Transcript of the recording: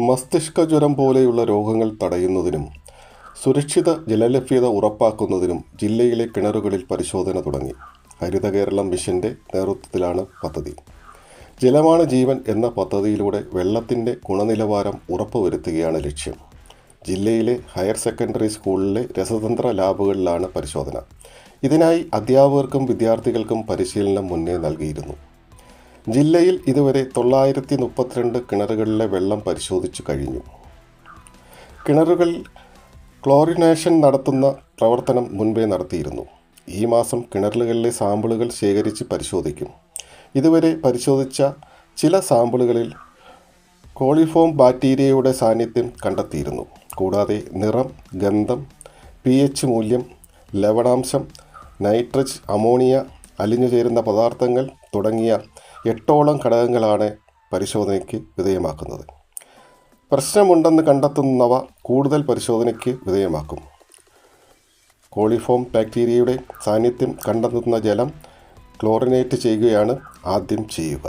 മസ്തിഷ്ക ജ്വരം പോലെയുള്ള രോഗങ്ങൾ തടയുന്നതിനും സുരക്ഷിത ജലലഭ്യത ഉറപ്പാക്കുന്നതിനും ജില്ലയിലെ കിണറുകളിൽ പരിശോധന തുടങ്ങി. ഹരിത കേരളം മിഷന്റെ നേതൃത്വത്തിലാണ് പദ്ധതി. ജലമാണ് ജീവൻ എന്ന പദ്ധതിയിലൂടെ വെള്ളത്തിൻ്റെ ഗുണനിലവാരം ഉറപ്പുവരുത്തുകയാണ് ലക്ഷ്യം. ജില്ലയിലെ ഹയർ സെക്കൻഡറി സ്കൂളിലെ രസതന്ത്ര ലാബുകളിലാണ് പരിശോധന. ഇതിനായി അധ്യാപകർക്കും വിദ്യാർത്ഥികൾക്കും പരിശീലനം മുന്നേ നൽകിയിരുന്നു. ജില്ലയിൽ ഇതുവരെ 932 കിണറുകളിലെ വെള്ളം പരിശോധിച്ചു കഴിഞ്ഞു. കിണറുകളിൽ ക്ലോറിനേഷൻ നടത്തുന്ന പ്രവർത്തനം മുൻപേ നടത്തിയിരുന്നു. ഈ മാസം കിണറുകളിലെ സാമ്പിളുകൾ ശേഖരിച്ച് പരിശോധിക്കും. ഇതുവരെ പരിശോധിച്ച ചില സാമ്പിളുകളിൽ കോളിഫോം ബാക്ടീരിയയുടെ സാന്നിധ്യം കണ്ടെത്തിയിരുന്നു. കൂടാതെ നിറം, ഗന്ധം, pH മൂല്യം, ലവണാംശം, നൈട്രജ്, അമോണിയ, അലിഞ്ഞുചേരുന്ന പദാർത്ഥങ്ങൾ തുടങ്ങിയ 8ഓളം ഘടകങ്ങളാണ് പരിശോധനയ്ക്ക് വിധേയമാക്കുന്നത്. പ്രശ്നമുണ്ടെന്ന് കണ്ടെത്തുന്നവ കൂടുതൽ പരിശോധനയ്ക്ക് വിധേയമാക്കും. കോളിഫോം ബാക്ടീരിയയുടെ സാന്നിധ്യം കണ്ടെത്തുന്ന ജലം ക്ലോറിനേറ്റ് ചെയ്യുകയാണ് ആദ്യം ചെയ്യുക.